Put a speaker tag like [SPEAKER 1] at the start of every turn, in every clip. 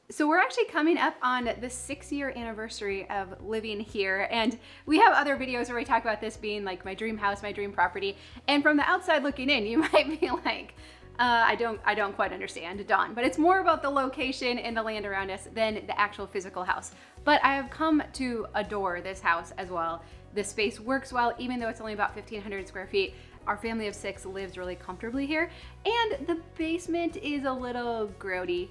[SPEAKER 1] So we're actually coming up on the 6-year anniversary of living here, and we have other videos where we talk about this being like my dream house, my dream property. And from the outside looking in, you might be like, I don't quite understand, Dawn. But it's more about the location and the land around us than the actual physical house. But I have come to adore this house as well. The space works well, even though it's only about 1,500 square feet. Our family of 6 lives really comfortably here, and the basement is a little grody.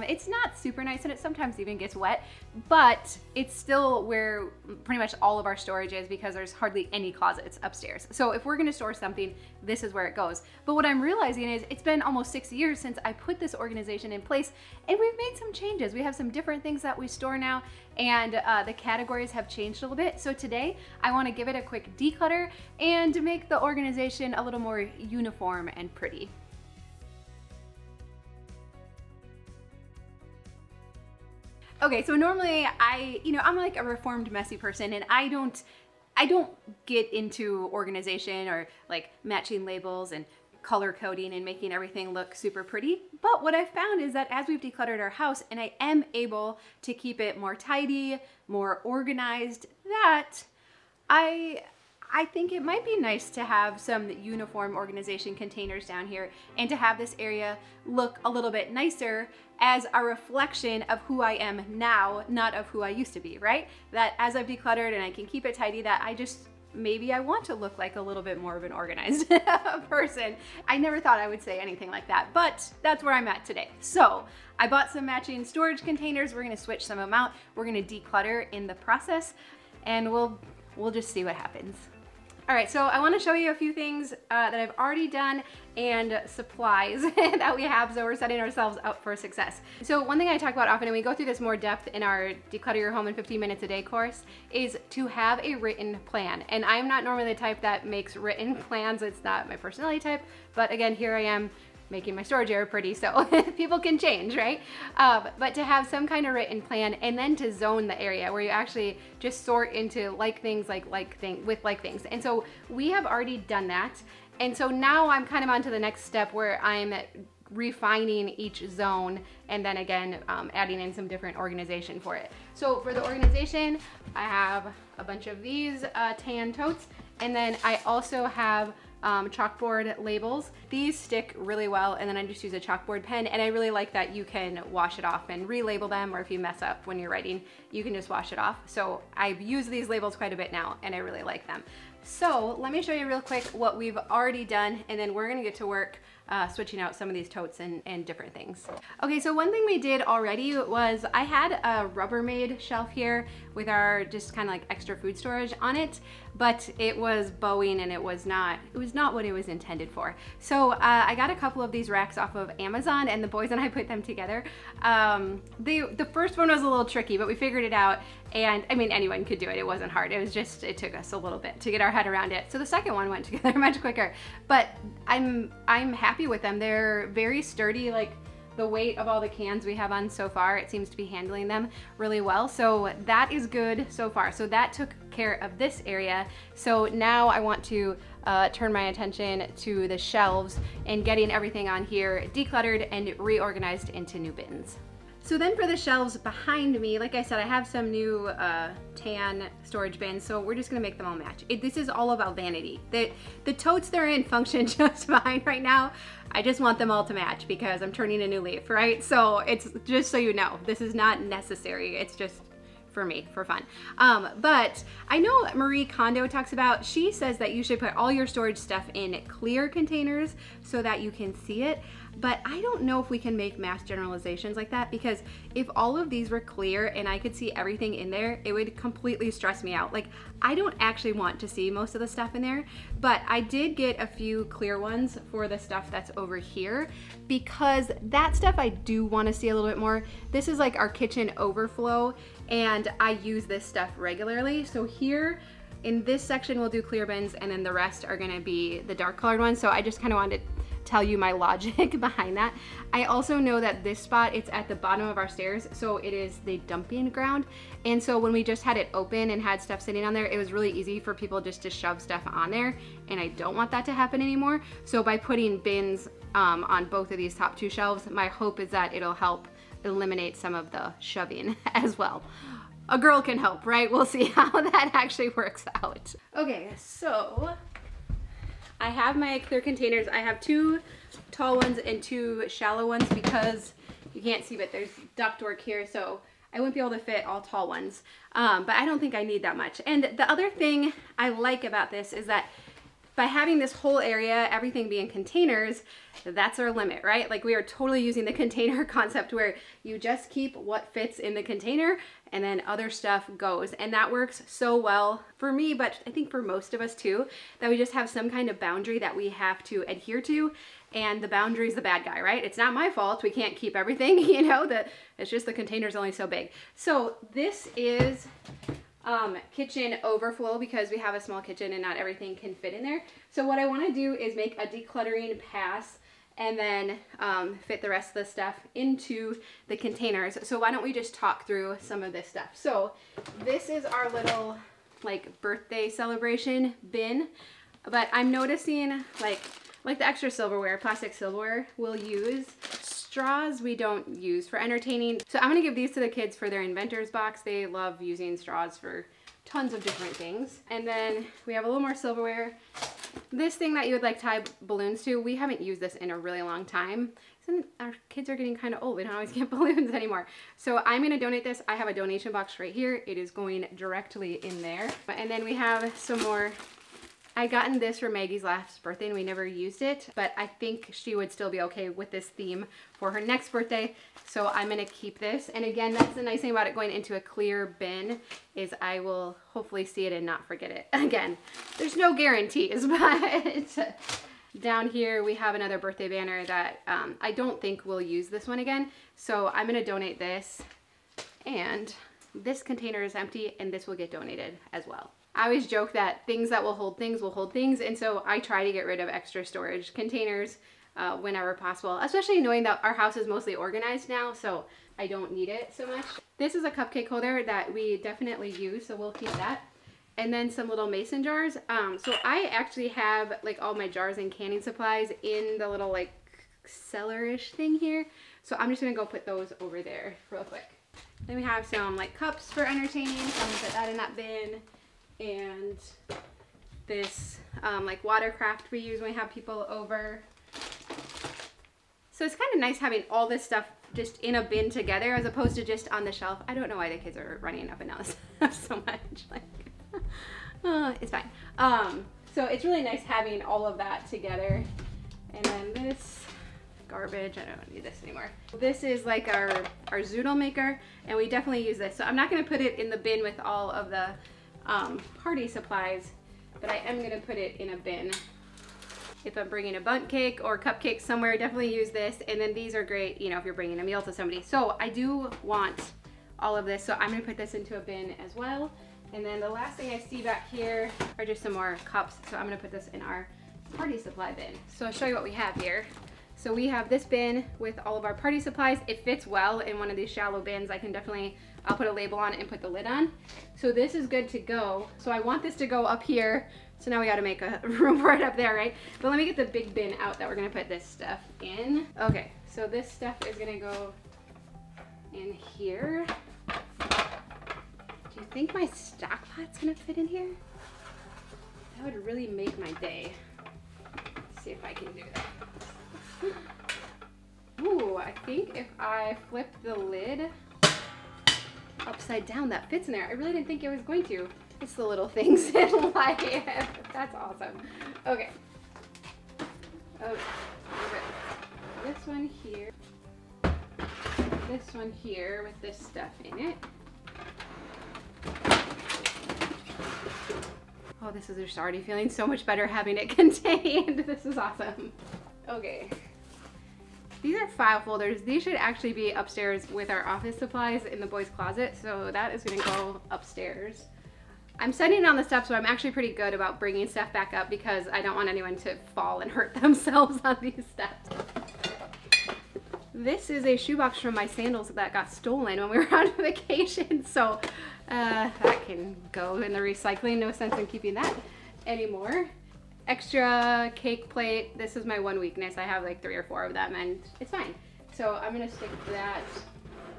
[SPEAKER 1] It's not super nice, and it sometimes even gets wet, but it's still where pretty much all of our storage is because there's hardly any closets upstairs. So if we're gonna store something, this is where it goes. But what I'm realizing is it's been almost 6 years since I put this organization in place, and we've made some changes. We have some different things that we store now, and the categories have changed a little bit. So today I want to give it a quick declutter and make the organization a little more uniform and pretty. Okay, so normally I'm like a reformed messy person, and I don't get into organization or like matching labels and color coding and making everything look super pretty. But what I found is that as we've decluttered our house and I am able to keep it more tidy, more organized, that I think it might be nice to have some uniform organization containers down here and to have this area look a little bit nicer as a reflection of who I am now, not of who I used to be, right? That as I've decluttered and I can keep it tidy, that maybe I want to look like a little bit more of an organized person. I never thought I would say anything like that, but that's where I'm at today. So I bought some matching storage containers. We're gonna switch some of them out. We're gonna declutter in the process, and we'll just see what happens. All right, so I want to show you a few things that I've already done and supplies that we have, so we're setting ourselves up for success. So one thing I talk about often, and we go through this more depth in our Declutter Your Home in 15 Minutes a Day course, is to have a written plan. And I'm not normally the type that makes written plans. It's not my personality type, but again, here I am making my storage area pretty, so people can change, right? But to have some kind of written plan, and then to zone the area where you actually just sort into like things with like things. And so we have already done that. And so now I'm kind of on to the next step where I'm refining each zone, and then again, adding in some different organization for it. So for the organization, I have a bunch of these tan totes, and then I also have chalkboard labels. These stick really well, and then I just use a chalkboard pen, and I really like that you can wash it off and relabel them, or if you mess up when you're writing, you can just wash it off. So I've used these labels quite a bit now, and I really like them. So let me show you real quick what we've already done, and then we're gonna get to work switching out some of these totes and different things. Okay, so one thing we did already was I had a Rubbermaid shelf here with our just kind of like extra food storage on it, but it was bowing and it was not what it was intended for. So I got a couple of these racks off of Amazon, and the boys and I put them together. The first one was a little tricky, but we figured it out, and I mean, anyone could do it. It wasn't hard. It took us a little bit to get our head around it. So the second one went together much quicker, but I'm happy with them. They're very sturdy. Like the weight of all the cans we have on so far, it seems to be handling them really well. So that is good so far. So that took care of this area. So now I want to turn my attention to the shelves and getting everything on here decluttered and reorganized into new bins. So then for the shelves behind me, like I said, I have some new tan storage bins, so we're just gonna make them all match. This is all about vanity. The totes they're in function just fine right now. I just want them all to match because I'm turning a new leaf, right? So it's just so you know, this is not necessary. It's just for me, for fun. But I know Marie Kondo talks about, she says that you should put all your storage stuff in clear containers so that you can see it. But I don't know if we can make mass generalizations like that, because if all of these were clear and I could see everything in there, it would completely stress me out. Like, I don't actually want to see most of the stuff in there, but I did get a few clear ones for the stuff that's over here, because that stuff I do want to see a little bit more. This is like our kitchen overflow, and I use this stuff regularly. So here in this section, we'll do clear bins, and then the rest are gonna be the dark colored ones. So I just kind of wanted to tell you my logic behind that. I also know that this spot, it's at the bottom of our stairs, so it is the dumping ground. And so when we just had it open and had stuff sitting on there, it was really easy for people just to shove stuff on there, and I don't want that to happen anymore. So by putting bins on both of these top two shelves, my hope is that it'll help eliminate some of the shoving as well. A girl can help, right? We'll see how that actually works out. Okay, so I have my clear containers. I have 2 tall ones and 2 shallow ones because you can't see, but there's ductwork here, so I wouldn't be able to fit all tall ones. But I don't think I need that much. And the other thing I like about this is that by having this whole area, everything being containers, that's our limit, right? Like we are totally using the container concept where you just keep what fits in the container and then other stuff goes. And that works so well for me, but I think for most of us too, that we just have some kind of boundary that we have to adhere to. And the boundary is the bad guy, right? It's not my fault. We can't keep everything, you know, it's just the container's only so big. So this is kitchen overflow because we have a small kitchen and not everything can fit in there. So what I want to do is make a decluttering pass and then fit the rest of the stuff into the containers. So why don't we just talk through some of this stuff. So this is our little like birthday celebration bin, but I'm noticing like the extra silverware, plastic silverware we'll use. Straws we don't use for entertaining. So I'm gonna give these to the kids for their inventor's box. They love using straws for tons of different things. And then we have a little more silverware. This thing that you would like tie balloons to, we haven't used this in a really long time. Our kids are getting kind of old. We don't always get balloons anymore. So I'm gonna donate this. I have a donation box right here. It is going directly in there. And then we have some more. I gotten this for Maggie's last birthday and we never used it, but I think she would still be okay with this theme for her next birthday. So I'm gonna keep this. And again, that's the nice thing about it going into a clear bin is I will hopefully see it and not forget it. Again, there's no guarantees, but down here we have another birthday banner that I don't think we'll use this one again. So I'm gonna donate this, and this container is empty and this will get donated as well. I always joke that things that will hold things, and so I try to get rid of extra storage containers whenever possible, especially knowing that our house is mostly organized now, so I don't need it so much. This is a cupcake holder that we definitely use, so we'll keep that. And then some little mason jars. So I actually have like all my jars and canning supplies in the little like cellar-ish thing here, so I'm just gonna go put those over there real quick. Then we have some like cups for entertaining, so I'm gonna put that in that bin. And this like watercraft we use when we have people over. So it's kind of nice having all this stuff just in a bin together as opposed to just on the shelf. I don't know why the kids are running up and down this stuff so much. Like, it's fine. So it's really nice having all of that together. And then this garbage, I don't need this anymore. This is like our zoodle maker, and we definitely use this. So I'm not gonna put it in the bin with all of the party supplies, but I am gonna put it in a bin. If I'm bringing a bundt cake or cupcake somewhere, definitely use this. And then these are great, you know, if you're bringing a meal to somebody. So I do want all of this, so I'm gonna put this into a bin as well. And then the last thing I see back here are just some more cups, so I'm gonna put this in our party supply bin. So I'll show you what we have here. So we have this bin with all of our party supplies. It fits well in one of these shallow bins. I'll put a label on it and put the lid on. So this is good to go. So I want this to go up here. So now we gotta make a room for it up there, right? But let me get the big bin out that we're gonna put this stuff in. Okay, so this stuff is gonna go in here. Do you think my stock pot's gonna fit in here? That would really make my day. Let's see if I can do that. Ooh, I think if I flip the lid upside down, that fits in there. I really didn't think it was going to. It's the little things in life. That's awesome. Okay. Okay. This one here. This one here with this stuff in it. Oh, this is just already feeling so much better having it contained. This is awesome. Okay. These are file folders. These should actually be upstairs with our office supplies in the boys' closet, so that is gonna go upstairs. I'm setting it on the steps, so I'm actually pretty good about bringing stuff back up because I don't want anyone to fall and hurt themselves on these steps. This is a shoebox from my sandals that got stolen when we were on vacation, so that can go in the recycling. No sense in keeping that anymore. Extra cake plate. This is my one weakness. I have like 3 or 4 of them and it's fine. So I'm gonna stick that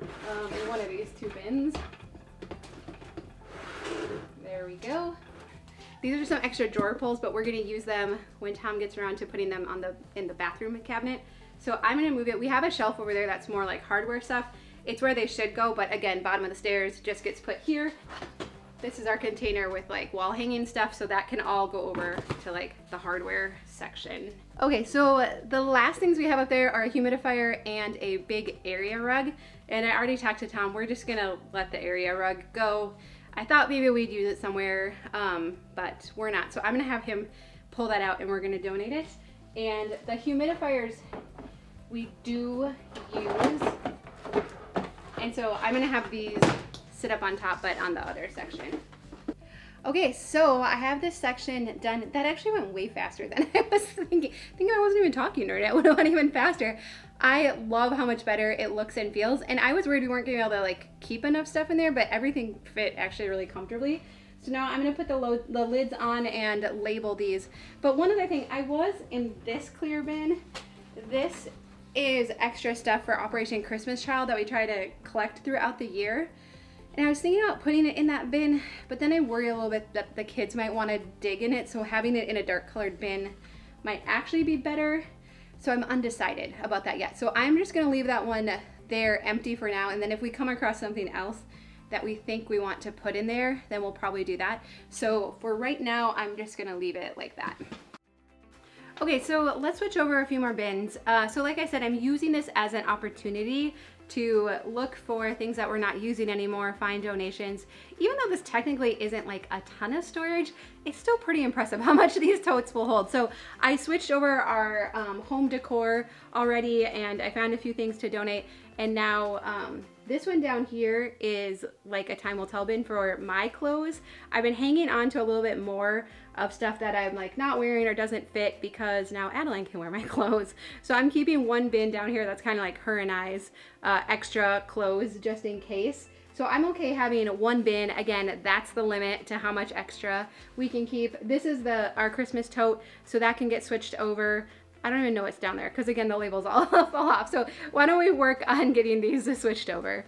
[SPEAKER 1] in one of these 2 bins. There we go. These are some extra drawer pulls, but we're gonna use them when Tom gets around to putting them on in the bathroom cabinet. So I'm gonna move it. We have a shelf over there that's more like hardware stuff. It's where they should go, but again, bottom of the stairs just gets put here. This is our container with like wall hanging stuff, so that can all go over to like the hardware section. Okay, so the last things we have up there are a humidifier and a big area rug. And I already talked to Tom, we're just gonna let the area rug go. I thought maybe we'd use it somewhere, but we're not. So I'm gonna have him pull that out and we're gonna donate it. And the humidifiers we do use. And so I'm gonna have these sit up on top, but on the other section. Okay, so I have this section done. That actually went way faster than I was thinking. I wasn't even talking, or it would have went even faster. I love how much better it looks and feels. And I was worried we weren't gonna be able to like keep enough stuff in there, but everything fit actually really comfortably. So now I'm gonna put the lids on and label these. But one other thing, I was in this clear bin. This is extra stuff for Operation Christmas Child that we try to collect throughout the year. And I was thinking about putting it in that bin, but then I worry a little bit that the kids might want to dig in it, so having it in a dark colored bin might actually be better. So I'm undecided about that yet. So I'm just gonna leave that one there empty for now, and then if we come across something else that we think we want to put in there, then we'll probably do that. So for right now, I'm just gonna leave it like that. Okay, so let's switch over a few more bins. So like I said, I'm using this as an opportunity to look for things that we're not using anymore, find donations. Even though this technically isn't like a ton of storage, it's still pretty impressive how much these totes will hold. So I switched over our home decor already, and I found a few things to donate. And now this one down here is like a time will tell bin for my clothes. I've been hanging on to a little bit more of stuff that I'm like not wearing or doesn't fit, because now Adeline can wear my clothes. So I'm keeping one bin down here that's kind of like her and I's extra clothes just in case. So I'm okay having one bin. Again, that's the limit to how much extra we can keep. This is our Christmas tote, so that can get switched over. I don't even know what's down there because again, the labels all fall off. So why don't we work on getting these switched over?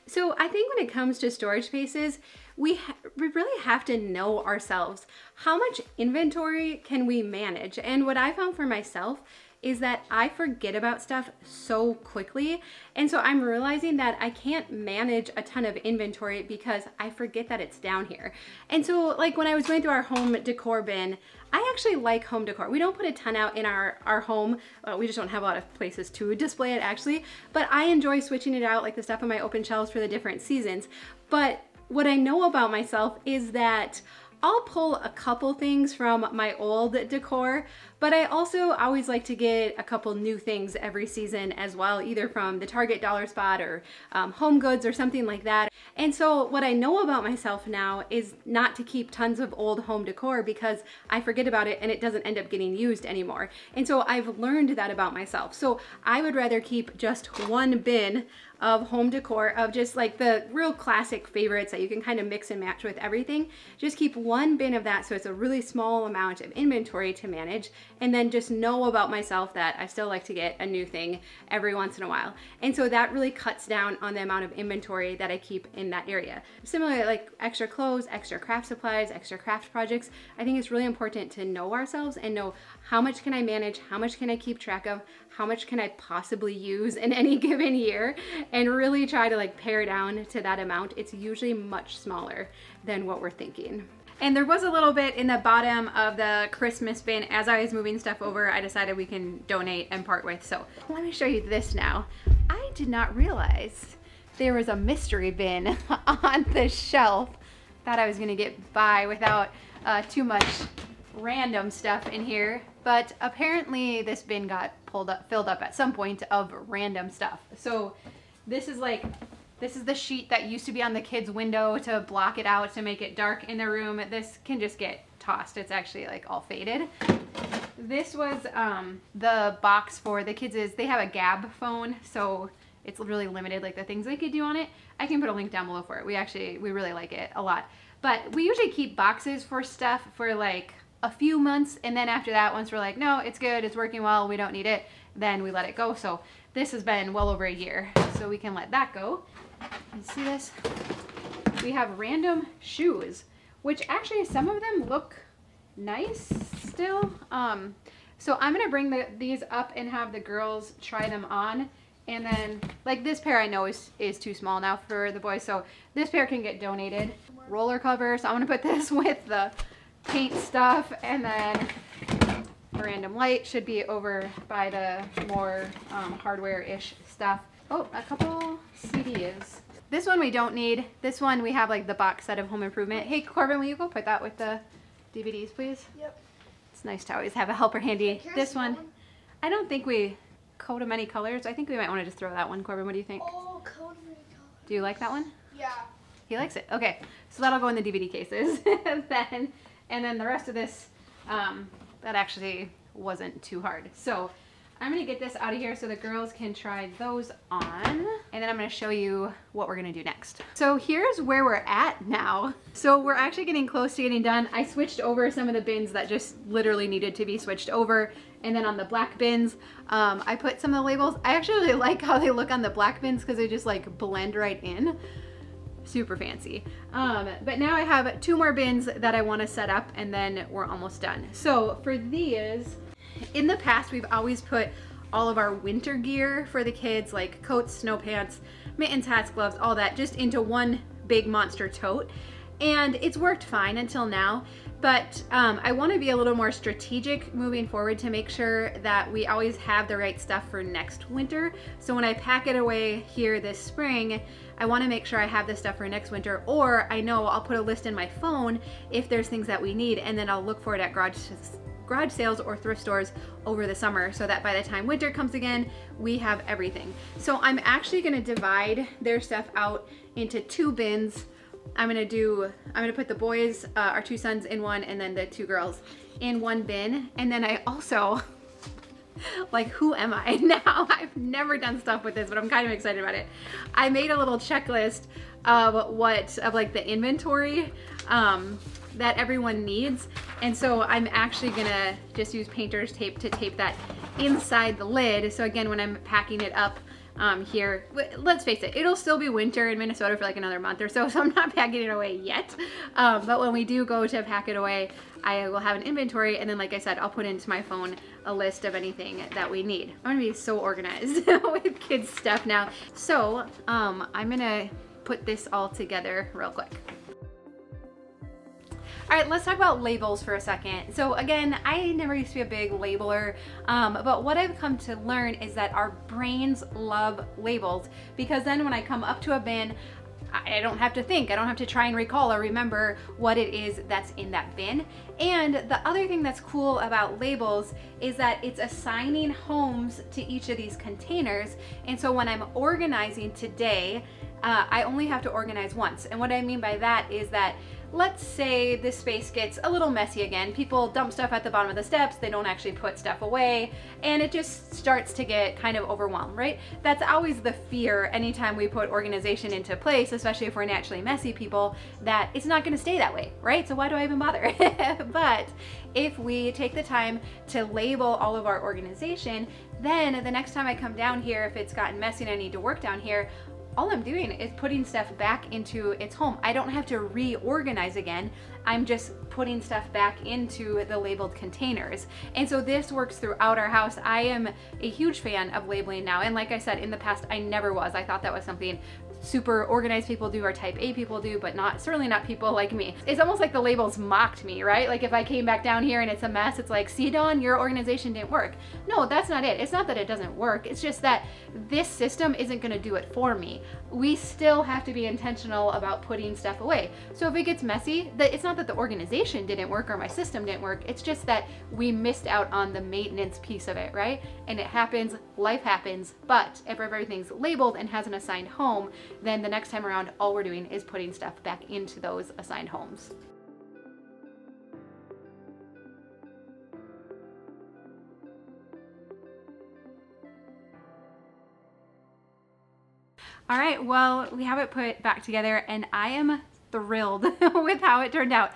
[SPEAKER 1] So I think when it comes to storage spaces, we really have to know ourselves. How much inventory can we manage? And what I found for myself is that I forget about stuff so quickly. And so I'm realizing that I can't manage a ton of inventory because I forget that it's down here. And so like when I was going through our home decor bin, I actually like home decor. We don't put a ton out in our home. We just don't have a lot of places to display it actually, but I enjoy switching it out, like the stuff on my open shelves for the different seasons. But what I know about myself is that I'll pull a couple things from my old decor, but I also always like to get a couple new things every season as well, either from the Target dollar spot or Home Goods or something like that. And so what I know about myself now is not to keep tons of old home decor because I forget about it and it doesn't end up getting used anymore. And so I've learned that about myself. So I would rather keep just one bin of home decor, of just like the real classic favorites that you can kind of mix and match with everything. Just keep one bin of that so it's a really small amount of inventory to manage, and then just know about myself that I still like to get a new thing every once in a while. And so that really cuts down on the amount of inventory that I keep in that area. Similarly, like extra clothes, extra craft supplies, extra craft projects, I think it's really important to know ourselves and know how much can I manage, how much can I keep track of, how much can I possibly use in any given year, and really try to like pare down to that amount. It's usually much smaller than what we're thinking. And there was a little bit in the bottom of the Christmas bin. As I was moving stuff over, I decided we can donate and part with. So let me show you this now. I did not realize there was a mystery bin on the shelf. Thought I was gonna get by without too much random stuff in here, but apparently this bin got filled up at some point of random stuff. So this is the sheet that used to be on the kids' window to block it out, to make it dark in the room. This can just get tossed. It's actually like all faded. This was the box for the kids. They have a Gab phone, so it's really limited, like the things they could do on it. I can put a link down below for it. We really like it a lot. But we usually keep boxes for stuff for like a few months, and then after that, once we're like, no, it's good, it's working well, we don't need it, then we let it go. So this has been well over a year, so we can let that go. And see this? We have random shoes, which actually some of them look nice still. So I'm gonna bring these up and have the girls try them on. And then like this pair I know is too small now for the boys, so this pair can get donated. Roller cover, so I'm gonna put this with the paint stuff, and then random light should be over by the more hardware-ish stuff. Oh, a couple CDs. This one we don't need. This one we have like the box set of Home Improvement. Hey Corbin, will you go put that with the DVDs, please? Yep. It's nice to always have a helper handy. This one, I don't think we coat them any colors. I think we might want to just throw that one. Corbin, what do you think?
[SPEAKER 2] Oh, coat many colors.
[SPEAKER 1] Do you like that one?
[SPEAKER 2] Yeah.
[SPEAKER 1] He likes it. Okay, so that'll go in the DVD cases. and then the rest of this, that actually wasn't too hard. So I'm gonna get this out of here so the girls can try those on, and then I'm gonna show you what we're gonna do next. So here's where we're at now. So we're actually getting close to getting done. I switched over some of the bins that just literally needed to be switched over, and then on the black bins, I put some of the labels. I actually really like how they look on the black bins because they just like blend right in. Super fancy. But now I have 2 more bins that I want to set up, and then we're almost done. So for these, in the past we've always put all of our winter gear for the kids, like coats, snow pants, mittens, hats, gloves, all that, just into one big monster tote, and it's worked fine until now. But I want to be a little more strategic moving forward to make sure that we always have the right stuff for next winter. So when I pack it away here this spring, I want to make sure I have this stuff for next winter, or I know I'll put a list in my phone if there's things that we need, and then I'll look for it at garage sales or thrift stores over the summer, so that by the time winter comes again, we have everything. So I'm actually going to divide their stuff out into 2 bins. I'm gonna put the boys, our 2 sons in one, and then the 2 girls in one bin. And then I also, like, who am I now? I've never done stuff with this, but I'm kind of excited about it. I made a little checklist of like the inventory that everyone needs. And so I'm actually gonna just use painter's tape to tape that inside the lid. So again, when I'm packing it up, here, let's face it, it'll still be winter in Minnesota for like another month or so, so I'm not packing it away yet. But when we do go to pack it away, I will have an inventory, and then like I said, I'll put into my phone a list of anything that we need. I'm gonna be so organized with kids stuff now. So I'm gonna put this all together real quick. All right, let's talk about labels for a second. So again, I never used to be a big labeler, but what I've come to learn is that our brains love labels, because then when I come up to a bin, I don't have to think, I don't have to try and recall or remember what it is that's in that bin. And the other thing that's cool about labels is that it's assigning homes to each of these containers. And so when I'm organizing today, I only have to organize once. And what I mean by that is that, let's say this space gets a little messy again. People dump stuff at the bottom of the steps, they don't actually put stuff away, and it just starts to get kind of overwhelmed, right? That's always the fear anytime we put organization into place, especially if we're naturally messy people, that it's not gonna stay that way, right? So why do I even bother? But if we take the time to label all of our organization, then the next time I come down here, if it's gotten messy and I need to work down here, all I'm doing is putting stuff back into its home. I don't have to reorganize again. I'm just putting stuff back into the labeled containers. And so this works throughout our house. I am a huge fan of labeling now. And like I said, in the past, I never was. I thought that was something super organized people do or type A people do, but certainly not people like me. It's almost like the labels mocked me, right? Like if I came back down here and it's a mess, it's like, see Dawn, your organization didn't work. No, that's not it. It's not that it doesn't work. It's just that this system isn't gonna do it for me. We still have to be intentional about putting stuff away. So if it gets messy, it's not that the organization didn't work or my system didn't work. It's just that we missed out on the maintenance piece of it, right? And it happens, life happens, but if everything's labeled and has an assigned home, then the next time around, all we're doing is putting stuff back into those assigned homes. All right, well, we have it put back together and I am thrilled with how it turned out.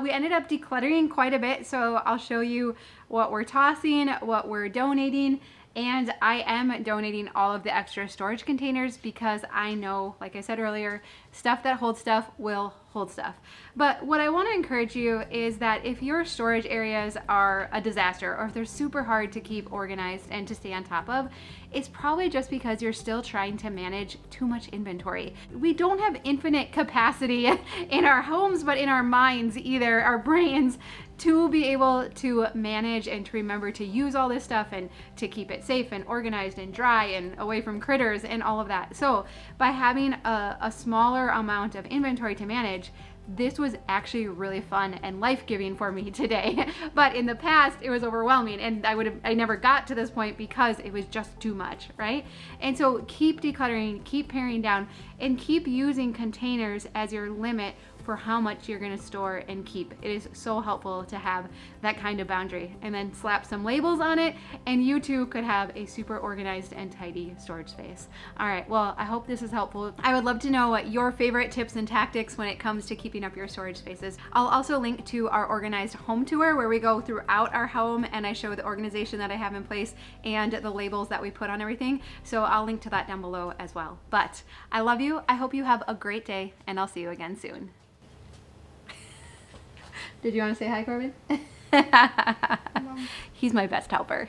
[SPEAKER 1] We ended up decluttering quite a bit, so I'll show you what we're tossing, what we're donating, And I am donating all of the extra storage containers because I know, like I said earlier, stuff that holds stuff will hold stuff. But what I want to encourage you is that if your storage areas are a disaster, or if they're super hard to keep organized and to stay on top of, it's probably just because you're still trying to manage too much inventory. We don't have infinite capacity in our homes, but in our minds either, our brains, to be able to manage and to remember to use all this stuff and to keep it safe and organized and dry and away from critters and all of that. So by having a smaller amount of inventory to manage, this was actually really fun and life-giving for me today. But in the past, it was overwhelming, and I never got to this point because it was just too much, right? And so keep decluttering, keep paring down, and keep using containers as your limit for how much you're gonna store and keep. It is so helpful to have that kind of boundary, and then slap some labels on it and you too could have a super organized and tidy storage space. All right, well, I hope this is helpful. I would love to know what your favorite tips and tactics when it comes to keeping up your storage spaces. I'll also link to our organized home tour where we go throughout our home and I show the organization that I have in place and the labels that we put on everything. So I'll link to that down below as well. But I love you. I hope you have a great day, and I'll see you again soon. Did you want to say hi, Corbin? He's my best helper.